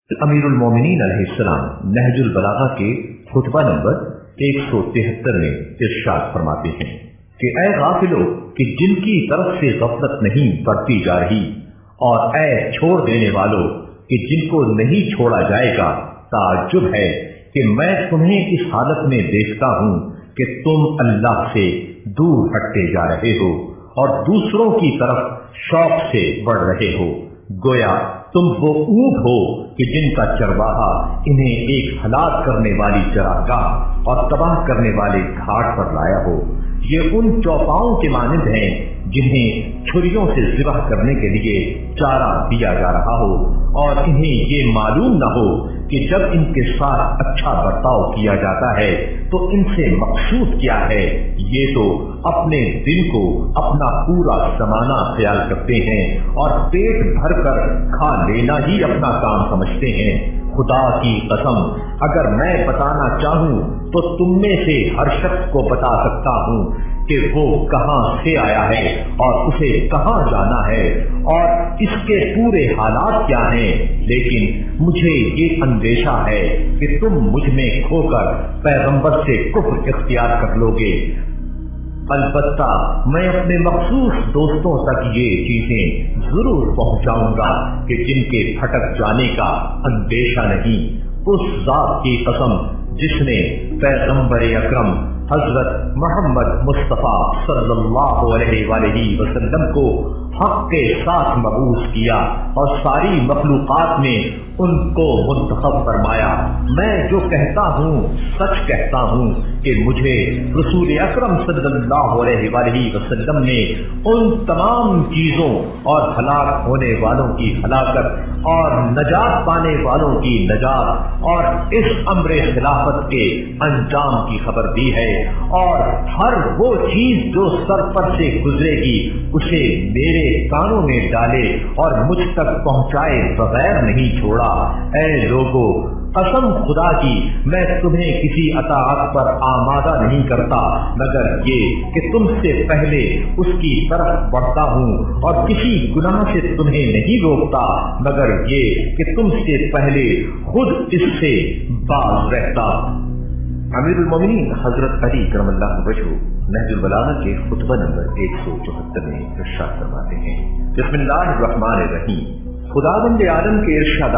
امیر المومنین علیہ السلام نہج البلاغہ کے خطبہ نمبر 173 میں ارشاد فرماتے ہیں کہ اے غافلو کہ جن کی طرف سے غفلت نہیں بڑھتی جا رہی، اور اے چھوڑ دینے والو کہ جن کو نہیں چھوڑا جائے گا، تعجب ہے کہ میں تمہیں اس حالت میں دیکھتا ہوں کہ تم اللہ سے دور ہٹتے جا رہے ہو اور دوسروں کی طرف شوق سے بڑھ رہے ہو، گویا تم وہ اونٹ ہو کہ جن کا چرواہا انہیں ایک ہلاک کرنے والی چراگاہ اور تباہ کرنے والے گھاٹ پر لایا ہو۔ یہ ان چوپاؤں کے مانند ہیں جنہیں چھریوں سے ذبح کرنے کے لیے چارہ دیا جا رہا ہو، اور انہیں یہ معلوم نہ ہو کہ جب ان کے ساتھ اچھا برتاؤ کیا جاتا ہے تو ان سے مقصود کیا ہے۔ یہ تو اپنے دل کو اپنا پورا زمانہ خیال کرتے ہیں اور پیٹ بھر کر کھا لینا ہی اپنا کام سمجھتے ہیں۔ خدا کی قسم، اگر میں بتانا چاہوں تو تم میں سے ہر شخص کو بتا سکتا ہوں کہ وہ کہاں سے آیا ہے اور اسے کہاں جانا ہے اور اس کے پورے حالات کیا ہیں، لیکن مجھے یہ اندیشہ ہے کہ تم مجھ میں کھو کر پیغمبر سے کفر اختیار کر لو گے۔ البتہ میں اپنے مخصوص دوستوں تک یہ چیزیں ضرور پہنچاؤں گا کہ جن کے بھٹک جانے کا اندیشہ نہیں۔ اس ذات کی قسم جس نے پیغمبر اکرم حضرت محمد مصطفیٰ صلی اللہ علیہ وآلہ وسلم کو حق کے ساتھ مبعوث کیا اور ساری مخلوقات میں ان کو منتخب فرمایا، میں جو کہتا ہوں سچ کہتا ہوں کہ مجھے رسول اکرم صلی اللہ علیہ وآلہ وسلم نے ان تمام چیزوں اور ہلاک ہونے والوں کی ہلاکت اور نجات پانے والوں کی نجات اور اس امر خلافت کے انجام کی خبر دی ہے، اور ہر وہ چیز جو سر پر سے گزرے گی اسے میرے کانوں میں ڈالے اور مجھ تک پہنچائے بغیر نہیں چھوڑا۔ اے لوگو، قسم خدا کی میں تمہیں کسی اطاعت پر آمادہ نہیں کرتا مگر یہ کہ تم سے پہلے اس کی طرف بڑھتا ہوں، اور کسی گناہ سے تمہیں نہیں روکتا مگر یہ کہ تم سے پہلے خود اس سے باز رہتا۔ امیر المومنین حضرت علی کرم اللہ وجہہ نہج البلاغہ کے خطبہ نمبر 174 میں ارشاد فرماتے ہیں، بسم اللہ الرحمن الرحیم۔ خداوند عالم کے ارشادات